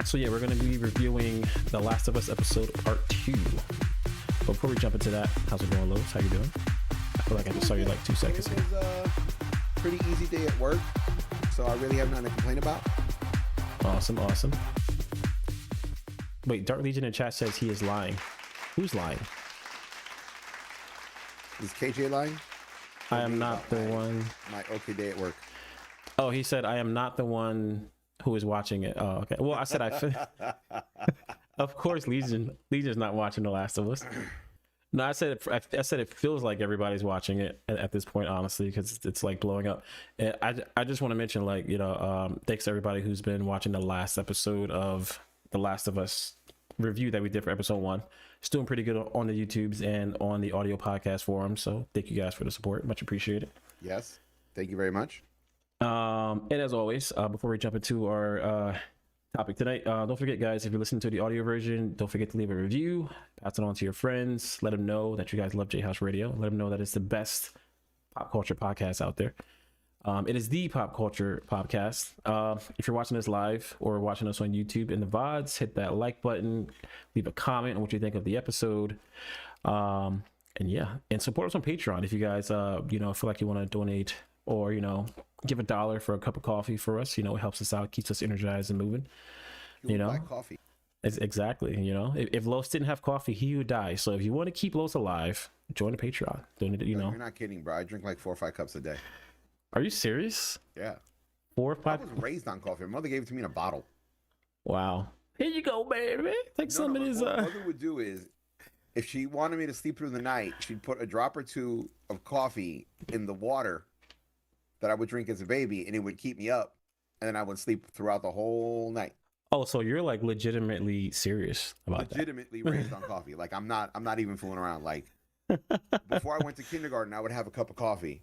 So yeah, we're going to be reviewing The Last of Us episode part 2. But before we jump into that, how's it going, Lowe's? How you doing? I feel like I just saw you like 2 seconds ago. It was a pretty easy day at work, so I really have nothing to complain about. Awesome. Wait, Dark Legion in chat says he is lying. Who's lying? Is KJ lying? I am not the one. My okay day at work. Oh, he said I am not the one who is watching it. Oh, okay. Well, I said of course, Legion's not watching The Last of Us. No, I said it feels like everybody's watching it at this point, honestly, because it's like blowing up. And I just want to mention, like, thanks to everybody who's been watching the last episode of The Last of Us review that we did for episode 1. It's doing pretty good on the YouTubes and on the audio podcast forum. So thank you guys for the support. Much appreciated. Yes. Thank you very much. And as always, before we jump into our topic tonight, don't forget, guys, if you're listening to the audio version, don't forget to leave a review, pass it on to your friends, let them know that you guys love JHouze Radio, let them know that it's the best pop culture podcast out there. It is the pop culture podcast. If you're watching this live or watching us on YouTube in the VODs, hit that like button, leave a comment on what you think of the episode. And support us on Patreon if you guys feel like you want to donate or give $1 for a cup of coffee for us. It helps us out, keeps us energized and moving. Like coffee. Exactly. If Los didn't have coffee, he would die. So if you want to keep Los alive, join the Patreon. You're not kidding, bro. I drink like 4 or 5 cups a day. Are you serious? Yeah. 4 or 5? I was raised on coffee. My mother gave it to me in a bottle. Wow. Here you go, baby. Take some of this. What my mother would do is, if she wanted me to sleep through the night, she'd put a drop or 2 of coffee in the water that I would drink as a baby, and it would keep me up, and then I would sleep throughout the whole night. Oh, so you're like legitimately serious about legitimately that. Raised on coffee. Like I'm not even fooling around. Like before I went to kindergarten, I would have a cup of coffee.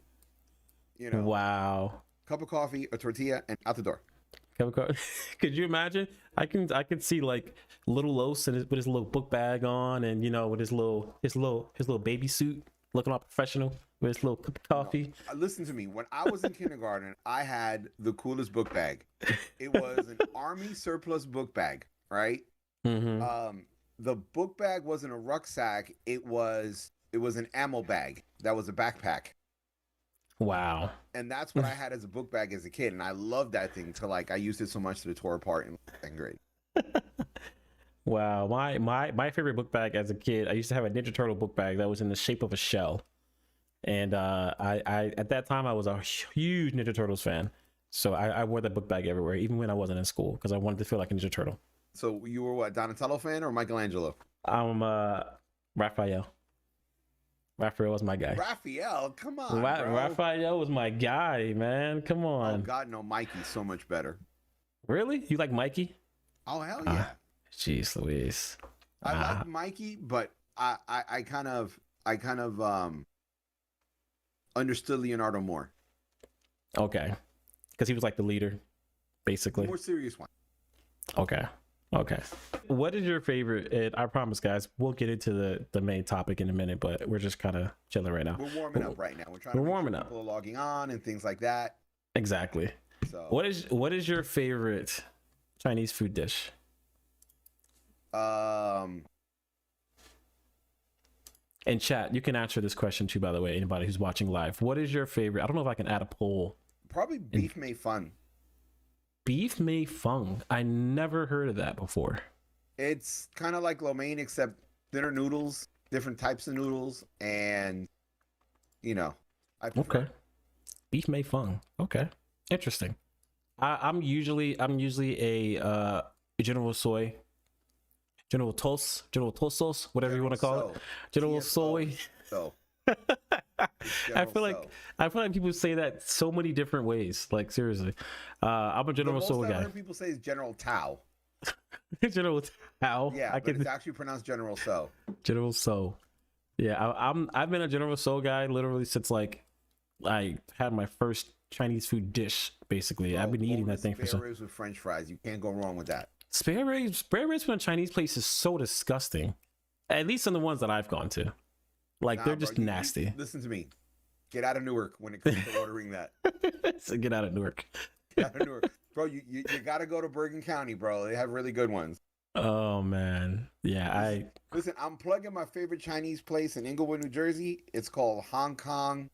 Wow. Cup of coffee, a tortilla, and out the door. Cup of coffee. Could you imagine? I can see like little Los with his little book bag on, and with his little baby suit, looking all professional with his little cup of coffee. No, listen to me. When I was in kindergarten, I had the coolest book bag. It was an Army surplus book bag, right? Mm-hmm. The book bag wasn't a rucksack. It was an ammo bag. That was a backpack. Wow. And that's what I had as a book bag as a kid, and I loved that thing till I used it so much that it tore apart in 10th grade. Wow. My favorite book bag as a kid, I used to have a Ninja Turtle book bag that was in the shape of a shell. And I at that time I was a huge Ninja Turtles fan. So I wore that book bag everywhere, even when I wasn't in school, because I wanted to feel like a Ninja Turtle. So you were what, Donatello fan or Michelangelo? I'm Raphael. Raphael was my guy. Raphael, come on, bro. Raphael was my guy, man. Come on. Oh God, no, Mikey's so much better. Really? You like Mikey? Oh hell yeah. Jeez Louise. I like Mikey, but I kind of understood Leonardo more. Okay. Because he was like the leader, basically. The more serious one. Okay. What is your favorite? And I promise, guys, we'll get into the main topic in a minute, but we're just kind of chilling right now. We're warming up right now. We're warming up. People are logging on and things like that. Exactly. So what is your favorite Chinese food dish? And chat, you can answer this question too, by the way, anybody who's watching live. What is your favorite? I don't know if I can add a poll. Probably beef mei fun. Beef mei fun. I never heard of that before. It's kind of like lo mein, except thinner noodles, different types of noodles, and I prefer. Okay. Beef mei fun. Okay. Interesting. I'm usually a General Toast, whatever you want to call it. General Soy. So I feel like people say that so many different ways. Like seriously, I'm a General Soy guy. I've heard people say is General Tao. General Tao. Yeah, but it's actually pronounced General So. General So. Yeah, I've been a General So guy literally since like I had my first Chinese food dish. Basically, I've been eating that thing for spare ribs with French fries. You can't go wrong with that. Spare ribs from a Chinese place is so disgusting. At least in the ones that I've gone to. Like, they're just nasty. Listen to me. Get out of Newark when it comes to ordering that. So get out of Newark. Get out of Newark. Bro, you got to go to Bergen County, bro. They have really good ones. Oh man, yeah. Listen, I'm plugging my favorite Chinese place in Inglewood, New Jersey. It's called Hong Kong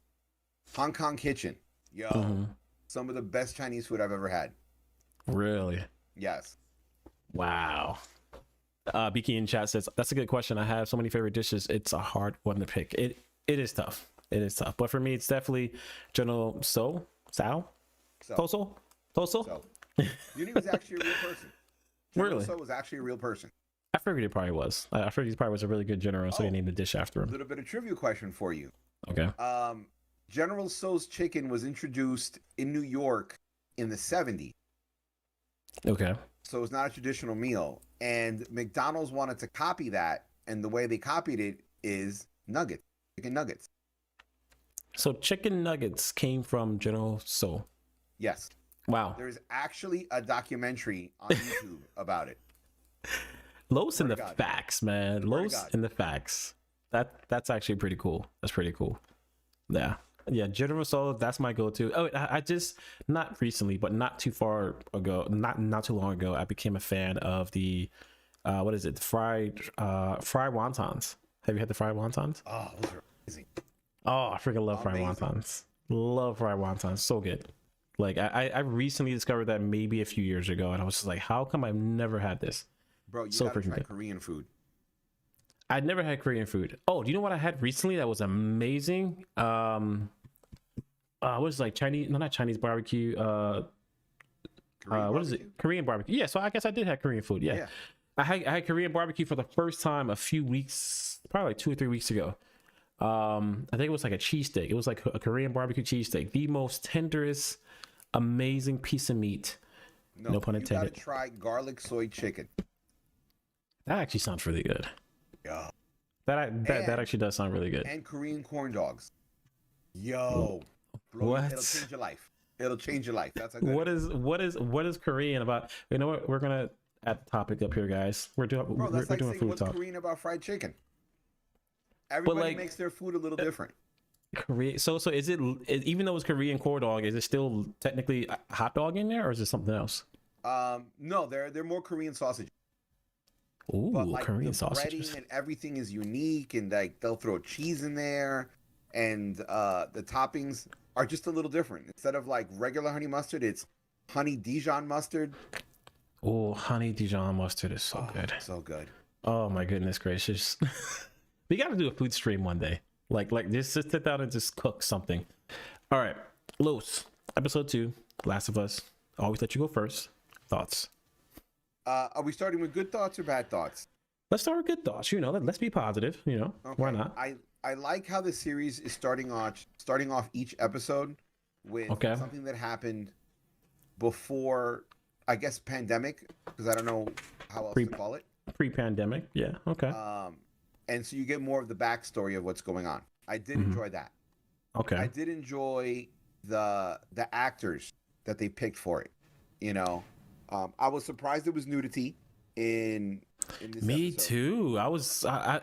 Kitchen. Yo, Mhm. some of the best Chinese food I've ever had. Really? Yes. Wow. Biki in chat says that's a good question. I have so many favorite dishes. It's a hard one to pick. It is tough. It is tough. But for me, it's definitely General Sao. Toso. So, you knew he was actually a real person. General Really? So was actually a real person. I figured it probably was. I figured he probably was a really good general, so they named the dish after A him. little bit of trivia question for you. Okay. General So's chicken was introduced in New York in the 70s. Okay. So it's not a traditional meal. And McDonald's wanted to copy that. And the way they copied it is nuggets, chicken nuggets. So chicken nuggets came from General So. Yes. Wow. There's actually a documentary on YouTube about it. Los in the facts, man. Los in the facts. That's actually pretty cool. That's pretty cool. Yeah. Yeah, General Soul, that's my go-to. Oh, I just, not recently, but not too far ago, not too long ago, I became a fan of the what is it? Fried wontons. Have you had the fried wontons? Oh, those are amazing. Oh, I freaking love fried wontons. Love fried wontons. So good. Like I recently discovered that maybe a few years ago, and I was just like, how come I've never had this? Bro, you so gotta freaking try good. Korean food. I'd never had Korean food. Oh, do you know what I had recently that was amazing? What is it, like Chinese? No, not Chinese barbecue. What is it? Korean barbecue. Yeah, so I guess I did have Korean food. Yeah. I had Korean barbecue for the first time a few weeks, probably like 2 or 3 weeks ago. I think it was like a cheesesteak. It was like a Korean barbecue cheesesteak, the most tenderest, amazing piece of meat. No pun intended. You gotta try garlic soy chicken. That actually sounds really good. Yeah. That actually does sound really good. And Korean corn dogs. Yo. Bro, What? It'll change your life. It'll change your life. That's a good what is Korean about? You know what? We're gonna add the topic up here, guys. We're doing Bro, that's like doing saying food what's talk. Korean about fried chicken. Everybody like, makes their food a little different. Korean. So is it, even though it's Korean corn dog, is it still technically a hot dog in there, or is it something else? No, they're more Korean sausages. Ooh, But like Korean the sausages. breading and everything is unique, and like they'll throw cheese in there, and the toppings are just a little different. Instead of like regular honey mustard, it's honey Dijon mustard. Oh, honey Dijon mustard is so good. So good. Oh my goodness gracious. We got to do a food stream one day. Like just sit down and just cook something. All right, Los, episode 2, Last of Us. Always let you go first. Thoughts? Are we starting with good thoughts or bad thoughts? Let's start with good thoughts. Let's be positive. Okay. Why not? I like how the series is starting off each episode with something that happened before, I guess, pandemic, because I don't know how else to call it. Pre-pandemic, yeah. Okay. And so you get more of the backstory of what's going on. I did enjoy that. Okay. I did enjoy the actors that they picked for it. I was surprised there was nudity in this Me episode. too.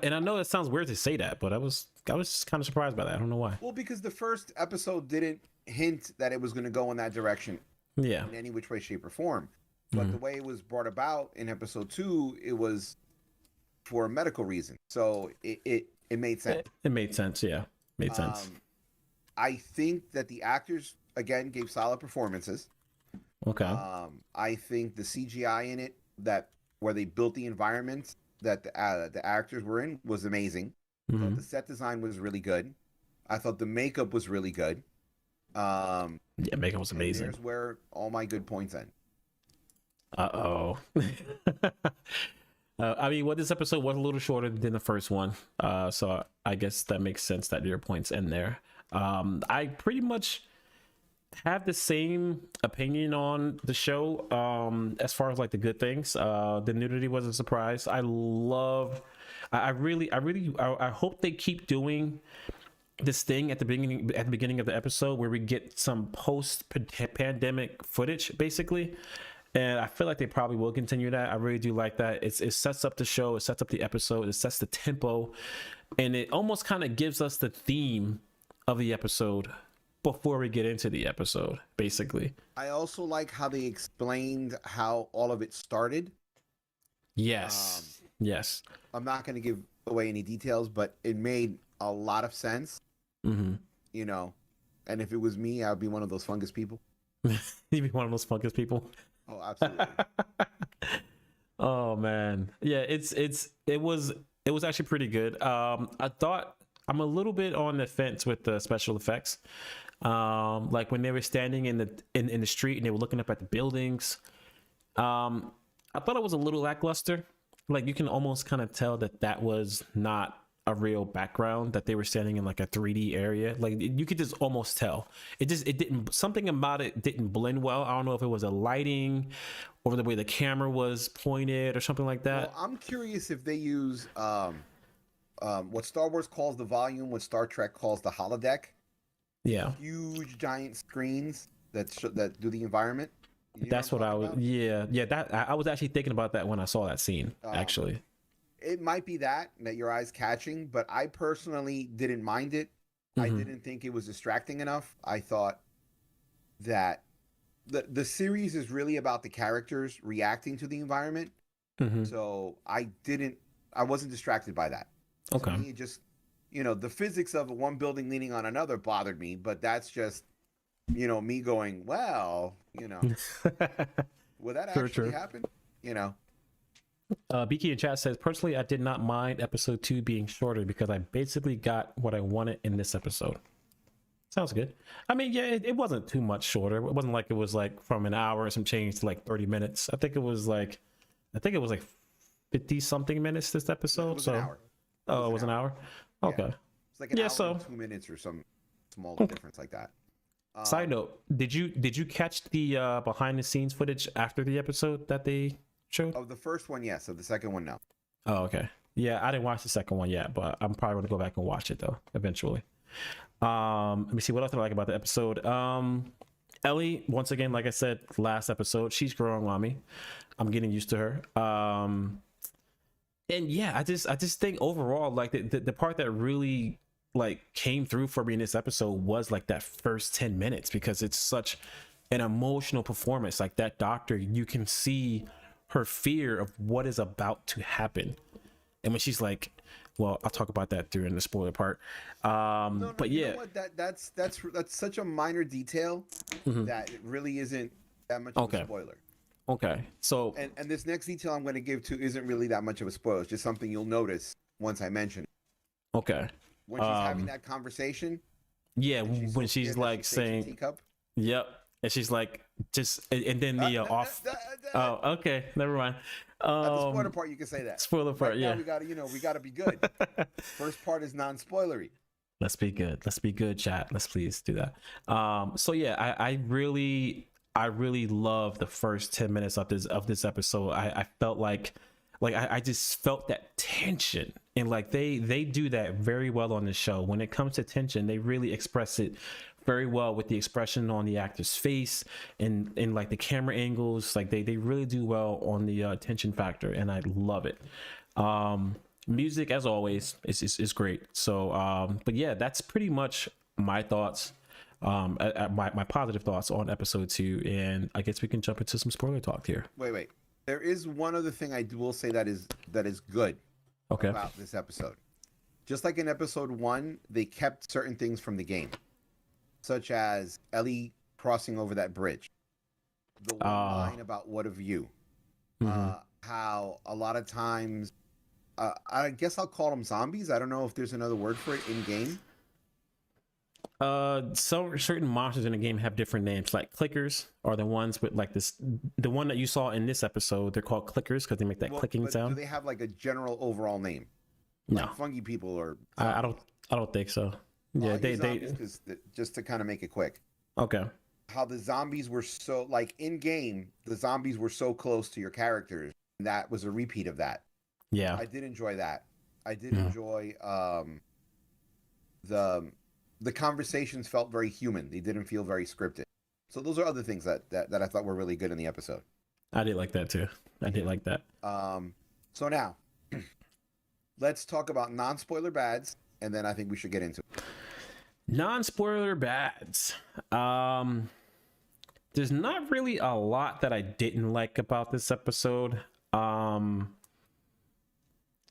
And I know it sounds weird to say that, but I was kind of surprised by that. I don't know why. Well, because the first episode didn't hint that it was going to go in that direction. Yeah. In any which way, shape, or form. But the way it was brought about in episode 2, it was for a medical reason. So it made sense. It made sense. Yeah. Made sense. I think that the actors, again, gave solid performances. Okay. I think the CGI in it, where they built the environments that the actors were in, was amazing. I thought the set design was really good. I thought the makeup was really good. Yeah, makeup was amazing. There's where all my good points end. Uh-oh. I mean, this episode was a little shorter than the first one. So I guess that makes sense that your points end there. I pretty much have the same opinion on the show as far as like the good things. The nudity was a surprise. I hope they keep doing this thing at the beginning of the episode where we get some post pandemic footage basically, and I feel like they probably will continue that. I really do like that. It sets up the show, it sets up the episode, it sets the tempo, and it almost kind of gives us the theme of the episode before we get into the episode, basically. I also like how they explained how all of it started. Yes. Yes. I'm not going to give away any details, but it made a lot of sense. Mm-hmm. You know, and if it was me, I'd be one of those fungus people. You'd be one of those fungus people. Oh, absolutely. Oh man, yeah, it was actually pretty good. I thought I'm a little bit on the fence with the special effects. Like when they were standing in the street and they were looking up at the buildings. I thought it was a little lackluster. Like you can almost kind of tell that was not a real background, that they were standing in like a 3D area. Like you could just almost tell. It didn't, something about it didn't blend well. I don't know if it was a lighting or the way the camera was pointed or something like that. Well, I'm curious if they use what Star Wars calls the volume, what Star Trek calls the holodeck. Yeah. Huge giant screens that do the environment. You know That's what I was. about? Yeah. That I was actually thinking about that when I saw that scene. Actually, it might be that your eyes catching, but I personally didn't mind it. I didn't think it was distracting enough. I thought that the series is really about the characters reacting to the environment. So I wasn't distracted by that. Okay. To me, it just, the physics of one building leaning on another bothered me, but that's just, me going, well, will that actually happen? Beaky in chat says, personally, I did not mind episode 2 being shorter because I basically got what I wanted in this episode. Sounds good. I mean, yeah, it wasn't too much shorter. It wasn't like it was like from an hour and some change to like 30 minutes. I think it was like 50 something minutes this episode. It was an hour. It was an hour. Okay. It's like an hour and 2 minutes or some small difference like that. Side note, did you catch the behind the scenes footage after the episode that they showed? Of the first one, yes. Of the second one, no. Oh, okay. Yeah, I didn't watch the second one yet, but I'm probably going to go back and watch it though eventually. Let me see what else I like about the episode. Ellie, once again, like I said last episode, she's growing on me. I'm getting used to her. And yeah, I just think overall, like the part that really like came through for me in this episode was like that first 10 minutes, because it's such an emotional performance. Like that doctor, you can see her fear of what is about to happen. And when she's like, well, I'll talk about that during the spoiler part. But yeah, you know what? That's such a minor detail that it really isn't that much of a spoiler. Okay. So and this next detail I'm going to give to isn't really that much of a spoiler. It's just something you'll notice once I mention it. Okay. When she's having that conversation. Yeah, when she's like saying, teacup. Yep. And she's like, just, and then the off. Oh, okay. Never mind. At the spoiler part, you can say that. Spoiler part, right yeah. Now we gotta be good. First part is non-spoilery. Let's be good. Let's be good, chat. Let's please do that. So yeah, I really love the first 10 minutes of this episode. I felt like I just felt that tension, and like they do that very well on the show. When it comes to tension, they really express it very well with the expression on the actor's face and like the camera angles. Like they really do well on the tension factor, and I love it. Music, as always, is great. So but yeah, that's pretty much my thoughts, my positive thoughts on episode 2, and I guess we can jump into some spoiler talk here. Wait, there is one other thing I will say that is good about this episode. Just like in episode 1, they kept certain things from the game, such as Ellie crossing over that bridge, the one line about what a view, how a lot of times, I guess I'll call them zombies. I don't know if there's another word for it in game. So certain monsters in the game have different names. Like clickers are the ones with like this. The one that you saw in this episode, they're called clickers because they make that clicking sound. Do they have like a general overall name? No, like fungi people or I don't think so. Yeah, they just to kind of make it quick. Okay. How the zombies were so like in game, the zombies were so close to your characters, and that was a repeat of that. Yeah, I did enjoy that. I did enjoy the conversations felt very human. They didn't feel very scripted. So those are other things that I thought were really good in the episode. I did like that too. I did like that. So now let's talk about non-spoiler bads, and then I think we should get into it. Non-spoiler bads. There's not really a lot that I didn't like about this episode.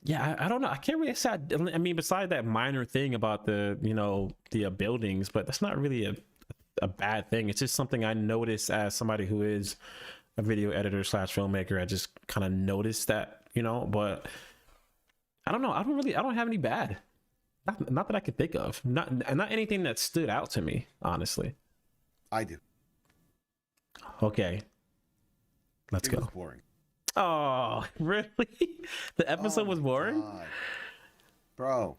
Yeah, I don't know. I can't really say. I mean, beside that minor thing about the, the buildings, but that's not really a bad thing. It's just something I noticed as somebody who is a video editor slash filmmaker. I just kind of noticed that, but I don't know. I don't have any bad. Not that I could think of. Not anything that stood out to me, honestly. I do. Okay. Let's go. It was boring. Oh, really? The episode was boring? God. Bro.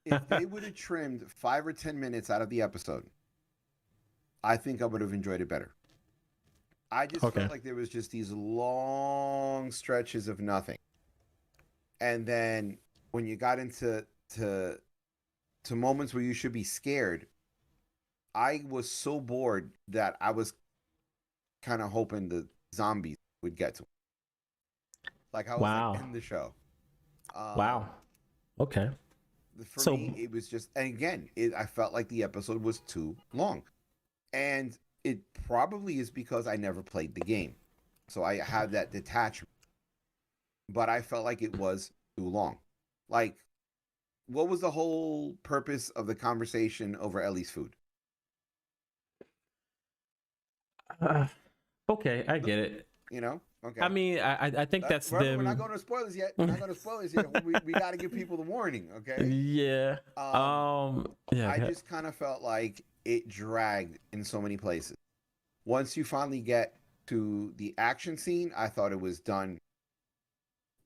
If they would have trimmed 5 or 10 minutes out of the episode, I think I would have enjoyed it better. I just felt like there was just these long stretches of nothing. And then when you got into moments where you should be scared, I was so bored that I was kind of hoping the zombies would get to him. Like I was like in the show. Wow. Okay. For me, it was just, and again, I felt like the episode was too long. And it probably is because I never played the game. So I have that detachment. But I felt like it was too long. Like, what was the whole purpose of the conversation over Ellie's food? Okay, I get it. Okay. I mean, I think that's them. We're not going to spoilers yet. We got to give people the warning, okay? Yeah. Yeah. I just kind of felt like it dragged in so many places. Once you finally get to the action scene, I thought it was done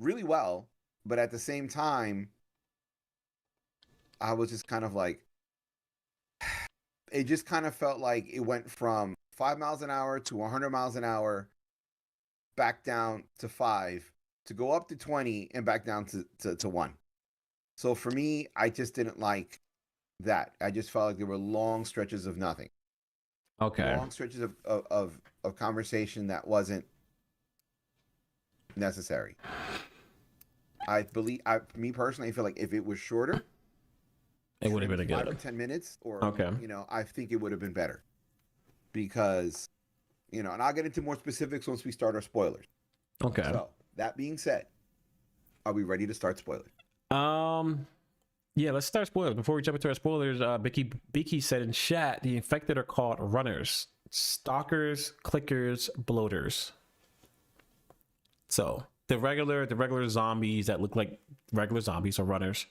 really well, but at the same time, I was just kind of like, it just kind of felt like it went from 5 miles an hour to 100 miles an hour, back down to 5, to go up to 20 and back down to 1. So for me, I just didn't like that. I just felt like there were long stretches of nothing. Okay. Long stretches of conversation that wasn't necessary. Me personally, I feel like if it was shorter, it would have been a good 5 or 10 minutes, or I think it would have been better. Because, and I'll get into more specifics once we start our spoilers. Okay. So that being said, are we ready to start spoilers? Yeah, let's start spoilers. Before we jump into our spoilers, Beaky said in chat, the infected are called runners, stalkers, clickers, bloaters. So the regular zombies that look like regular zombies are runners,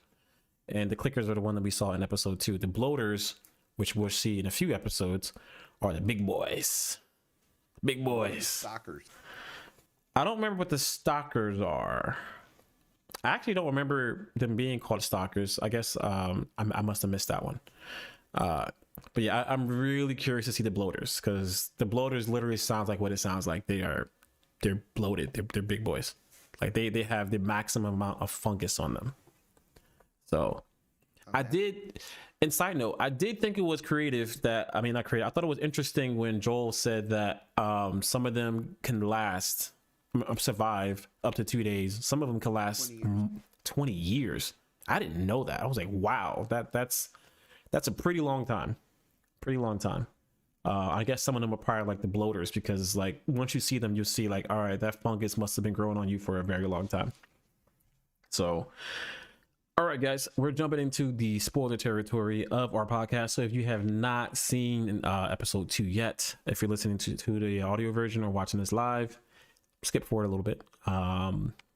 and the clickers are the one that we saw in episode 2. The bloaters, which we'll see in a few episodes, are the big boys. Big boys. Stalkers. I don't remember what the stalkers are. I actually don't remember them being called stalkers. I guess I must have missed that one. But yeah, I'm really curious to see the bloaters, because the bloaters literally sounds like what it sounds like. They're bloated. They're big boys. Like they have the maximum amount of fungus on them. So okay. And side note, I did think it was creative not creative. I thought it was interesting when Joel said that some of them can survive up to 2 days. Some of them can last 20 years. I didn't know that. I was like, wow, that's a pretty long time. I guess some of them are probably like the bloaters, because like once you see them, you see like, all right, that fungus must have been growing on you for a very long time. So all right, guys, we're jumping into the spoiler territory of our podcast. So if you have not seen episode 2 yet, if you're listening to the audio version or watching this live, skip forward a little bit.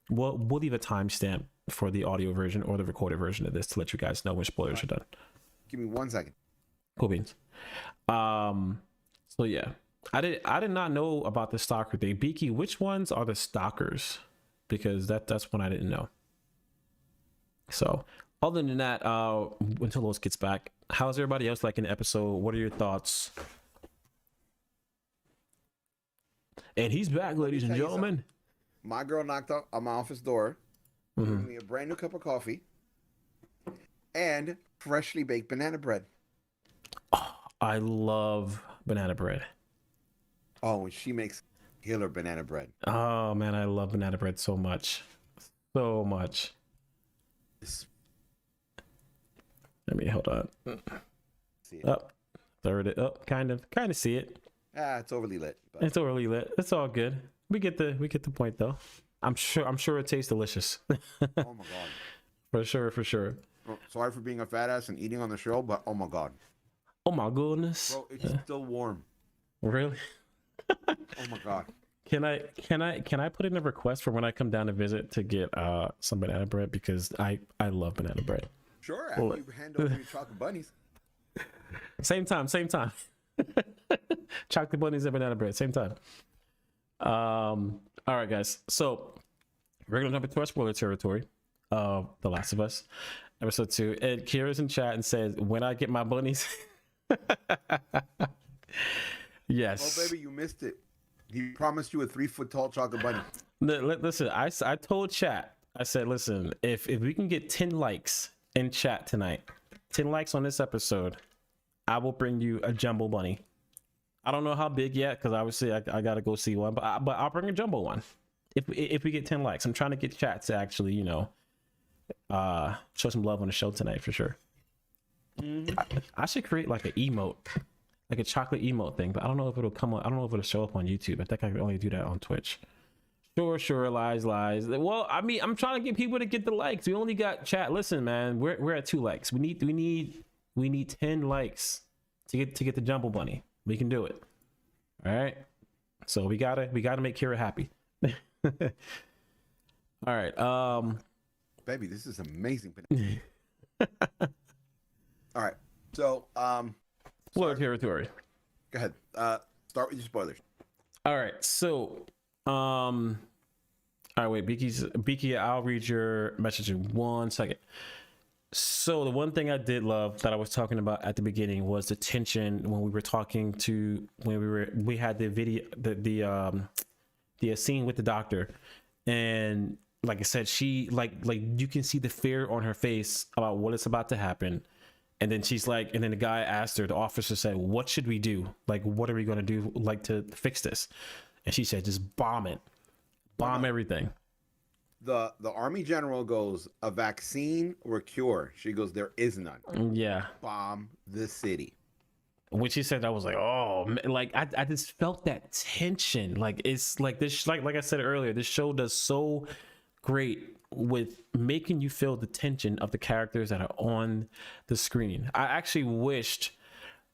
We'll leave a timestamp for the audio version or the recorded version of this to let you guys know when spoilers are done. Give me 1 second. Cool beans. So yeah, I did not know about the stalker thing. Beaky, which ones are the stalkers? Because that's one I didn't know. So other than that, until Lois gets back, how's everybody else like in the episode? What are your thoughts? And he's back, ladies and gentlemen. My girl knocked on my office door, giving me a brand new cup of coffee and freshly baked banana bread. Oh, I love banana bread. Oh, and she makes killer banana bread. Oh man, I love banana bread so much. So much. Let me hold on. see it. Up, third it up, kind of see it. It's overly lit. But It's overly lit. It's all good. We get the point though. I'm sure it tastes delicious. oh my god. For sure. Oh, sorry for being a fat ass and eating on the show, but oh my god. Oh my goodness. Bro, it's still warm. Really? Oh my god. Can I put in a request for when I come down to visit to get some banana bread, because I love banana bread. Sure, after you hand over your chocolate bunnies. Same time. Chocolate bunnies and banana bread, same time. All right, guys. So we're gonna jump into our spoiler territory of The Last of Us, episode 2. And Kira's in chat and says, "When I get my bunnies." Yes. Oh baby, you missed it. He promised you a 3-foot-tall chocolate bunny. Listen, I told chat, I said, listen, if we can get 10 likes in chat tonight, 10 likes on this episode, I will bring you a jumbo bunny. I don't know how big yet, because obviously I gotta go see one, but I'll bring a jumbo one if we get 10 likes. I'm trying to get chat to actually, show some love on the show tonight for sure. I should create like an emote, like a chocolate emote thing, but I don't know if it'll come on. I don't know if it'll show up on YouTube. I think I can only do that on Twitch. Sure, lies. Well, I mean, I'm trying to get people to get the likes. We only got chat. Listen, man, we're at 2 likes. We need 10 likes to get the jumbo bunny. We can do it. All right. So we gotta make Kira happy. All right. Baby, this is amazing. All right. So, spoiler territory. Go ahead. Start with your spoilers. All right. So, all right, wait, Beaky, I'll read your message in 1 second. So the one thing I did love that I was talking about at the beginning was the tension when we had the video, the scene with the doctor, and like I said, she like you can see the fear on her face about what is about to happen. And then she's like, and then the guy asked her, the officer said, "What should we do? Like, what are we going to do, like, to fix this?" And she said, "Just bomb it, bomb everything." The army general goes, "A vaccine or a cure?" She goes, "There is none." Yeah. Bomb the city. When she said that, I was like, oh, man. Like I just felt that tension. Like it's like this, like I said earlier, this show does so great with making you feel the tension of the characters that are on the screen. I actually wished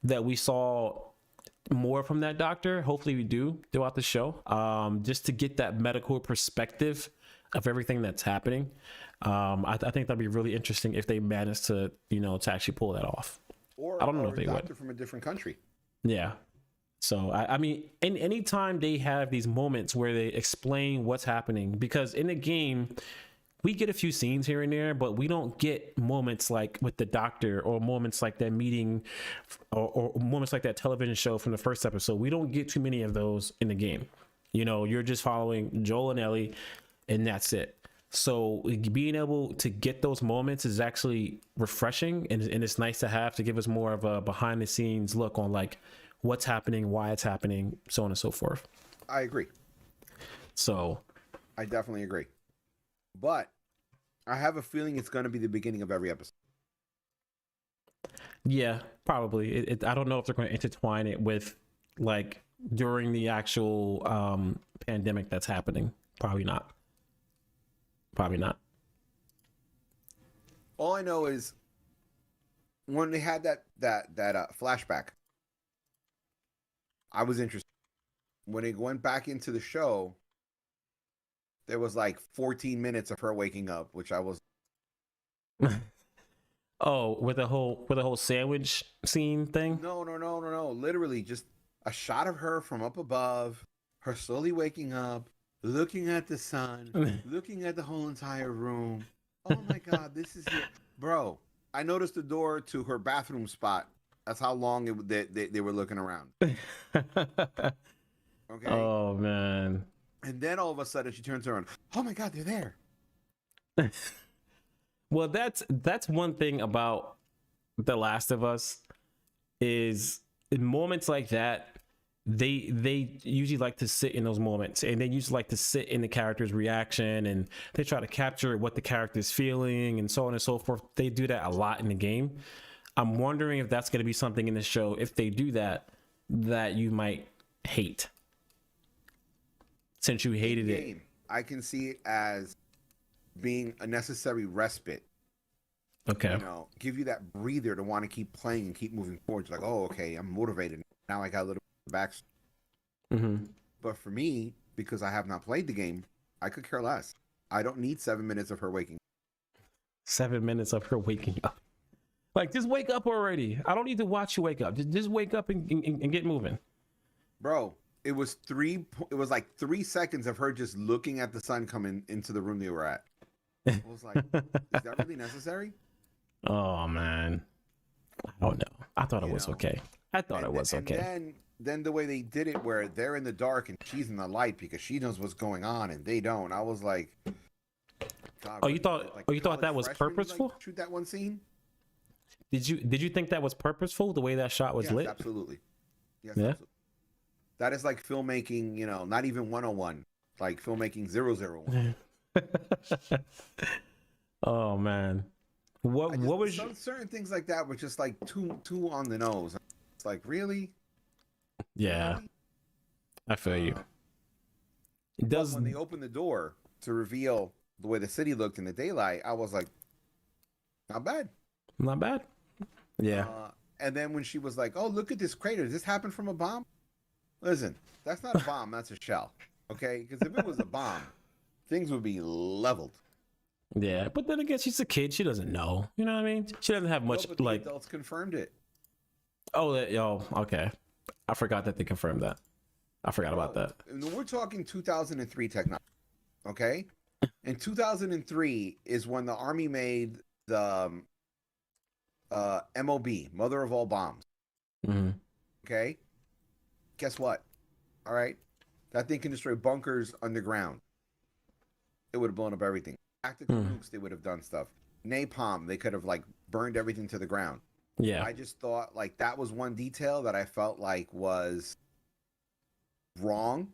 that we saw more from that doctor. Hopefully we do throughout the show, just to get that medical perspective of everything that's happening. I think that'd be really interesting if they managed to, to actually pull that off. Or I don't know or if they a doctor would. from a different country. Yeah. So I mean, any time they have these moments where they explain what's happening, because in the game we get a few scenes here and there, but we don't get moments like with the doctor, or moments like that meeting, or moments like that television show from the first episode. We don't get too many of those in the game. You're just following Joel and Ellie, and that's it. So being able to get those moments is actually refreshing, and it's nice to have to give us more of a behind the scenes look on like what's happening, why it's happening, so on and so forth. I agree. So I definitely agree. But I have a feeling it's going to be the beginning of every episode. yeah, probably. I don't know if they're going to intertwine it with like during the actual pandemic that's happening. Probably not. All I know is when they had that flashback, I was interested. When it went back into the show, there was like 14 minutes of her waking up, which I was. Oh, with the whole sandwich scene thing? No. Literally just a shot of her from up above, her slowly waking up, looking at the sun, looking at the whole entire room. Oh my God, this is it. Bro, I noticed the door to her bathroom spot. That's how long they were looking around. Okay. Oh man. And then all of a sudden she turns around. Oh my God, they're there. Well, that's one thing about The Last of Us, is in moments like that, they usually like to sit in those moments, and they usually like to sit in the character's reaction, and they try to capture what the character's feeling and so on and so forth. They do that a lot in the game. I'm wondering if that's going to be something in the show, if they do that, that you might hate. Since you hated it. I can see it as being a necessary respite. Okay. You know, give you that breather to want to keep playing and keep moving forward. It's like, oh, okay, I'm motivated. Now I got a little back. But for me, because I have not played the game, I could care less. I don't need 7 minutes of her waking. 7 minutes of her waking up. Like, just wake up already. I don't need to watch you wake up. Just wake up and get moving. Bro, it was like 3 seconds of her just looking at the sun coming into the room they were at. I was like, is that really necessary? Oh man, I don't know. I thought it was okay. I thought it was okay. And then the way they did it, where they're in the dark and she's in the light because she knows what's going on and they don't. I was like, God, oh, you thought? Like, oh, you thought that was purposeful? Like, shoot that one scene. Did you think that was purposeful? The way that shot was lit? Absolutely. Yes, yeah. Absolutely. That is like filmmaking. You know, not even 101. Like filmmaking 001. Oh man. What was some certain things like that were just like too on the nose. It's like, really? Yeah. Really? I feel you. It does. When they opened the door to reveal the way the city looked in the daylight, I was like, not bad. Not bad. Yeah. And then when she was like, oh, look at this crater. Does this happen from a bomb? Listen, that's not a bomb. That's a shell. Okay? Because if it was a bomb, things would be leveled. Yeah, but then again, she's a kid. She doesn't know. You know what I mean? She doesn't have much, but like... the adults confirmed it. Oh, okay. I forgot that they confirmed that. I forgot about that. We're talking 2003 technology, okay? In 2003 is when the Army made the MOB, Mother of All Bombs. Mm-hmm. Okay? Guess what? All right? That thing can destroy bunkers underground. It would have blown up everything. Tactical nukes, they would have done stuff. Napalm, they could have like burned everything to the ground. Yeah. I just thought like that was one detail that I felt like was wrong.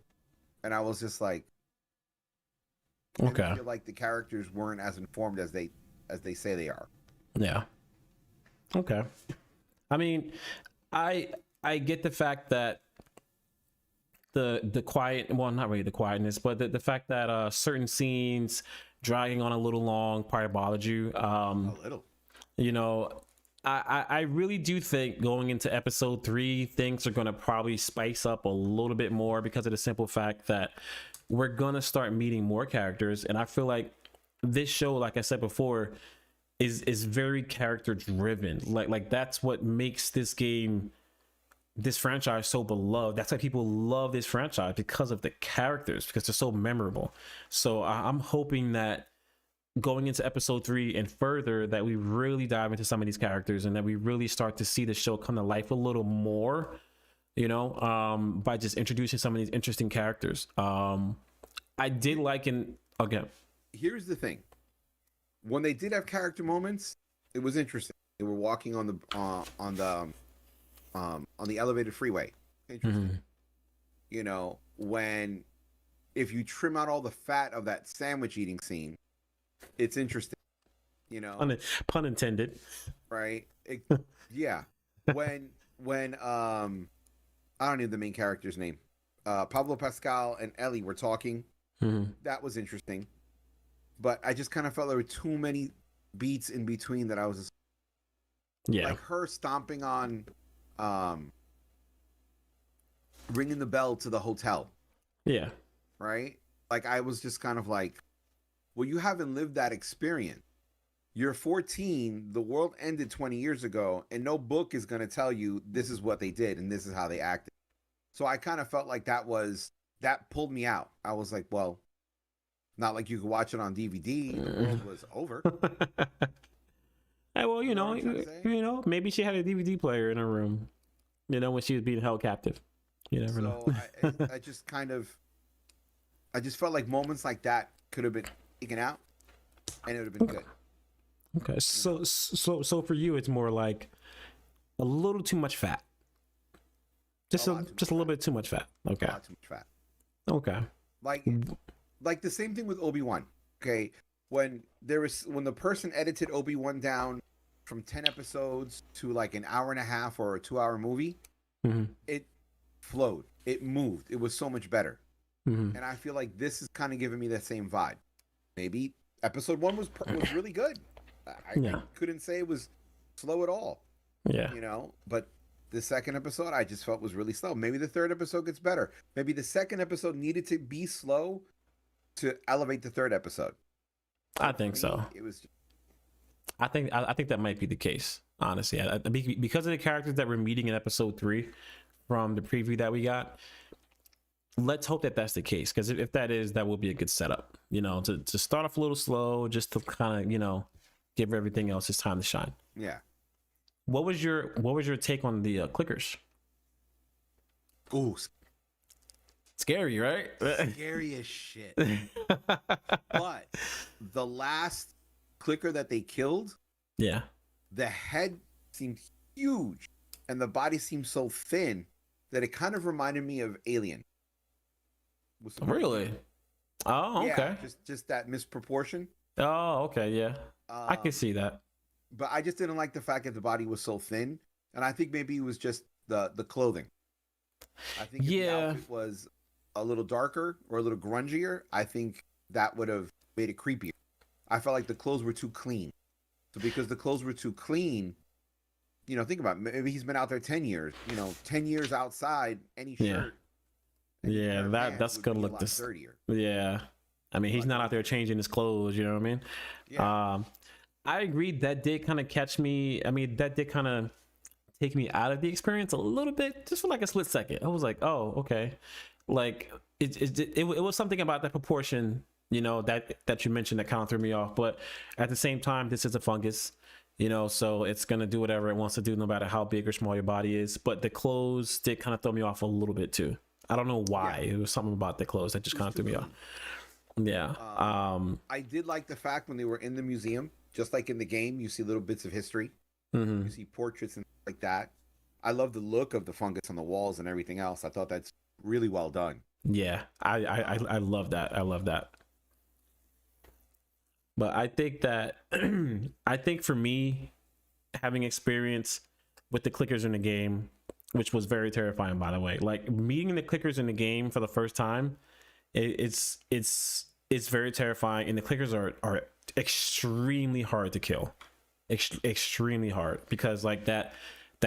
And I was just like, okay. I feel like the characters weren't as informed as they say they are. Yeah. Okay. I mean, I get the fact that the quiet, well, not really the quietness, but the fact that certain scenes dragging on a little long probably bothered you. A little. You know, I really do think going into episode 3, things are going to probably spice up a little bit more because of the simple fact that we're going to start meeting more characters. And I feel like this show, like I said before, is very character driven. Like that's what makes this franchise so beloved. That's why people love this franchise, because of the characters, because they're so memorable. So I'm hoping that going into episode 3 and further, that we really dive into some of these characters and that we really start to see the show come to life a little more, you know, by just introducing some of these interesting characters. I did like again. Here's the thing. When they did have character moments, it was interesting. They were walking on the elevated freeway. Interesting. Mm-hmm. You know, if you trim out all the fat of that sandwich eating scene, it's interesting. You know, pun intended. Right? Yeah. When I don't know the main character's name. Pablo Pascal and Ellie were talking. Mm-hmm. That was interesting. But I just kind of felt there were too many beats in between that I was just, like her stomping on ringing the bell to the hotel. Yeah. Right? Like I was just kind of like, well, you haven't lived that experience. You're 14, the world ended 20 years ago, and no book is going to tell you this is what they did and this is how they acted. So I kind of felt like that pulled me out. I was like, well, not like you could watch it on DVD. The world was over. Hey, well, you know, maybe she had a DVD player in her room, you know, when she was being held captive. You never know. I just felt like moments like that could have been taken out, and it would have been good. Okay, so for you, it's more like a little too much fat. Just a little bit too much fat. Okay. A lot too much fat. Okay. Like the same thing with Obi-Wan. Okay, when the person edited Obi-Wan down from 10 episodes to like an hour and a half or a 2 hour movie, it flowed. It moved. It was so much better. And I feel like this is kind of giving me that same vibe. Maybe episode 1 was really good. I couldn't say it was slow at all. Yeah. You know, but the second episode I just felt was really slow. Maybe the third episode gets better. Maybe the second episode needed to be slow to elevate the third episode. I think so. It was. I think that might be the case, honestly. Because of the characters that we're meeting in episode 3 from the preview that we got. Let's hope that that's the case, because if that is, that will be a good setup. You know, to start off a little slow, just to kind of, you know, give everything else its time to shine. Yeah. What was your take on the clickers? Ooh, scary, right? Scary as shit. But the last clicker that they killed, yeah, the head seemed huge and the body seemed so thin that it kind of reminded me of Alien. Really? Oh, okay. Yeah, just that misproportion. Oh, okay, yeah. I can see that. But I just didn't like the fact that the body was so thin, and I think maybe it was just the clothing. I think if the outfit was a little darker or a little grungier, I think that would have made it creepier. I felt like the clothes were too clean. So because the clothes were too clean, you know, think about it. Maybe he's been out there 10 years. You know, 10 years outside, any shirt. Yeah, that's gonna look dirtier. Yeah. I mean, he's not out there changing his clothes, you know what I mean? Yeah. I agree, that did kind of catch me. I mean, that did kind of take me out of the experience a little bit, just for like a split second. I was like, oh, okay. Like it was something about that proportion, you know, that you mentioned that kind of threw me off. But at the same time, this is a fungus, you know, so it's gonna do whatever it wants to do, no matter how big or small your body is. But the clothes did kind of throw me off a little bit too. I don't know why. It was something about the clothes that just kind of threw me off. Yeah. I did like the fact when they were in the museum, just like in the game, you see little bits of history. You see portraits and like that. I love the look of the fungus on the walls and everything else. I thought that's really well done. Yeah, I love that. I love that. But I think that I think for me, having experience with the clickers in the game, which was very terrifying, by the way, like meeting the clickers in the game for the first time, it's very terrifying, and the clickers are extremely hard to kill, extremely hard, because like that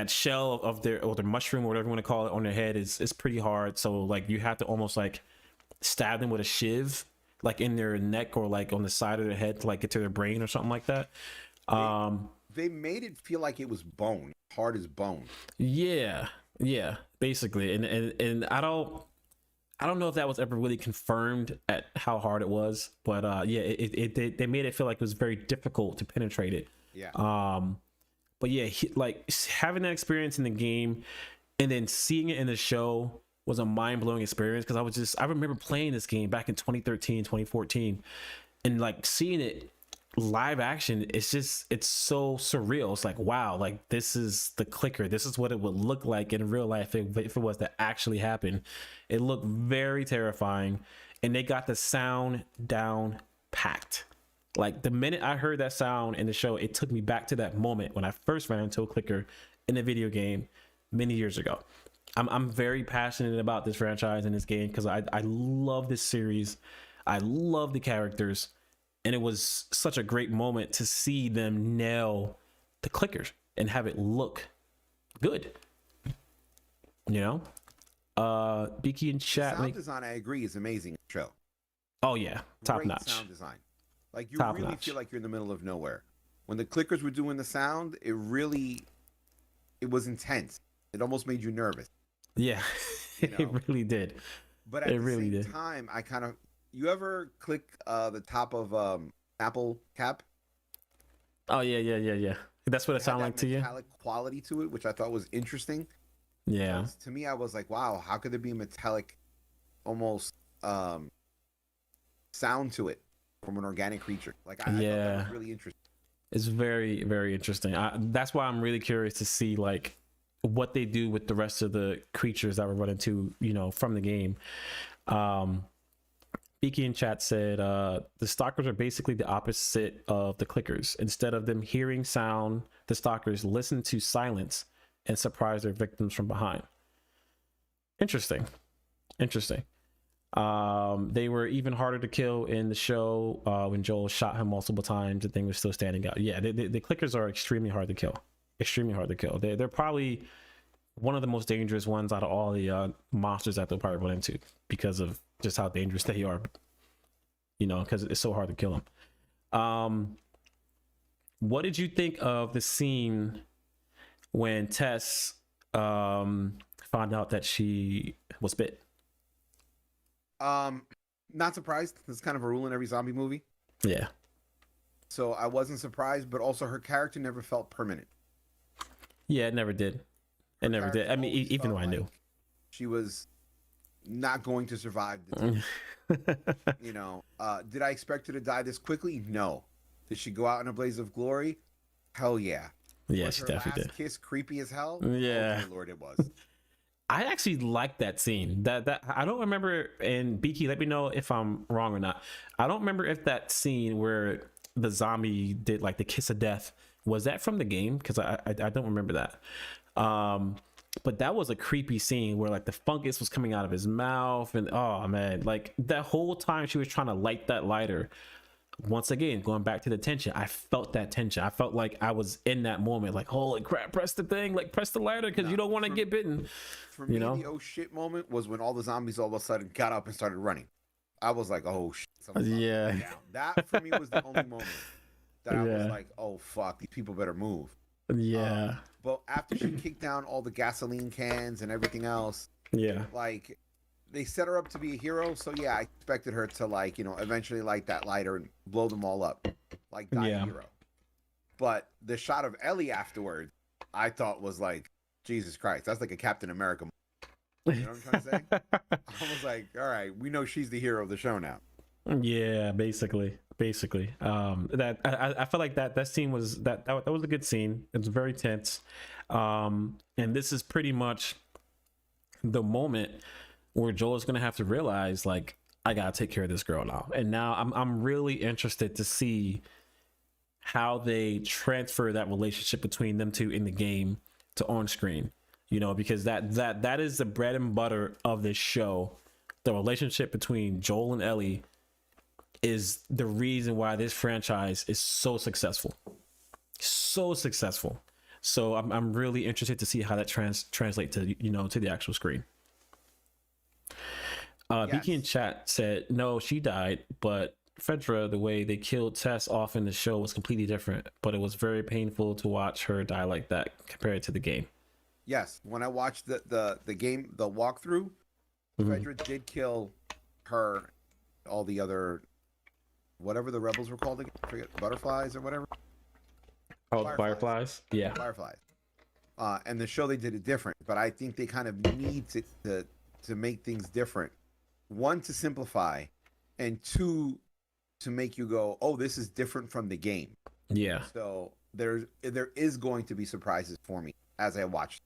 shell of their mushroom or whatever you want to call it on their head is pretty hard. So like you have to almost like stab them with a shiv, like in their neck or like on the side of their head to like get to their brain or something like that. They made it feel like it was bone, hard as bone. Yeah, basically, and I don't know if that was ever really confirmed at how hard it was, but they made it feel like it was very difficult to penetrate it. Yeah. But yeah, like having that experience in the game and then seeing it in the show was a mind-blowing experience, because I remember playing this game back in 2013, 2014, and like seeing it live action, it's so surreal. It's like, wow, like this is the clicker, this is what it would look like in real life if it was to actually happen. It looked very terrifying, and they got the sound down packed. Like the minute I heard that sound in the show, it took me back to that moment when I first ran into a clicker in a video game many years ago. I'm very passionate about this franchise and this game because I love this series. I love the characters. And it was such a great moment to see them nail the clickers and have it look good. You know? Beaky and chat. The sound design, I agree, is amazing show. Oh yeah, top Great notch. Sound design. Like you Top really notch. feel like you're in the middle of nowhere. When the clickers were doing the sound, it was intense. It almost made you nervous. Yeah, You know? it really did. But at the same time, I kind of, you ever click the top of Apple cap? Oh yeah. That's what it sounded like to you. Metallic quality to it, which I thought was interesting. Yeah. Because to me, I was like, wow, how could there be a metallic, almost sound to it from an organic creature? Like I thought that was really interesting. It's very, very interesting. That's why I'm really curious to see like what they do with the rest of the creatures that we're running into, you know, from the game. Beaky in chat said the stalkers are basically the opposite of the clickers. Instead of them hearing sound, the stalkers listen to silence and surprise their victims from behind. Interesting. They were even harder to kill in the show when Joel shot him multiple times. The thing was still standing out. Yeah, the clickers are extremely hard to kill. They're probably one of the most dangerous ones out of all the monsters that they'll probably run into because of just how dangerous they are, you know, because it's so hard to kill them. What did you think of the scene when Tess found out that she was bit? Not surprised. That's kind of a rule in every zombie movie. Yeah. So I wasn't surprised, but also her character never felt permanent. Yeah, it never did. It never did. I mean, even though I knew she was not going to survive the you know, did I expect her to die this quickly? No. Did she go out in a blaze of glory? Hell yeah. Yeah, was she her definitely last did. Kiss creepy as hell? Yeah. Oh, Lord, it was. I actually liked that scene. That I don't remember, and Beaky, let me know if I'm wrong or not. I don't remember if that scene where the zombie did like the kiss of death, was that from the game? Because I don't remember that. But that was a creepy scene where like the fungus was coming out of his mouth, and oh man, like that whole time she was trying to light that lighter. Once again, going back to the tension, I felt that tension. I felt like I was in that moment, like, holy crap, press the thing, like press the lighter, because you don't want to get bitten. For me, the oh shit moment was when all the zombies all of a sudden got up and started running. I was like, oh shit. Yeah. Down. That for me was the only moment that I was like, oh fuck, these people better move. Yeah. But after she kicked down all the gasoline cans and everything else, yeah, like they set her up to be a hero. So yeah, I expected her to like, you know, eventually light that lighter and blow them all up, like die a hero. But the shot of Ellie afterwards, I thought was like, Jesus Christ, that's like a Captain America. You know what I'm trying to say? I was like, all right, we know she's the hero of the show now. Yeah, basically. That I feel like that scene was that was a good scene. It's very tense. And this is pretty much the moment where Joel is gonna have to realize, like, I gotta take care of this girl now. And now I'm really interested to see how they transfer that relationship between them two in the game to on screen. You know, because that is the bread and butter of this show. The relationship between Joel and Ellie is the reason why this franchise is so successful. So I'm really interested to see how that translate to, you know, to the actual screen. Beaky in chat said, no, she died, but Fedra, the way they killed Tess off in the show was completely different, but it was very painful to watch her die like that compared to the game. Yes, when I watched the game, the walkthrough, Fedra did kill her, all the other, whatever the rebels were called again, I forget, butterflies or whatever. Oh, Fireflies? Yeah. Fireflies. And the show, they did it different, but I think they kind of need to make things different. One, to simplify, and two, to make you go, oh, this is different from the game. Yeah. So there is going to be surprises for me as I watch.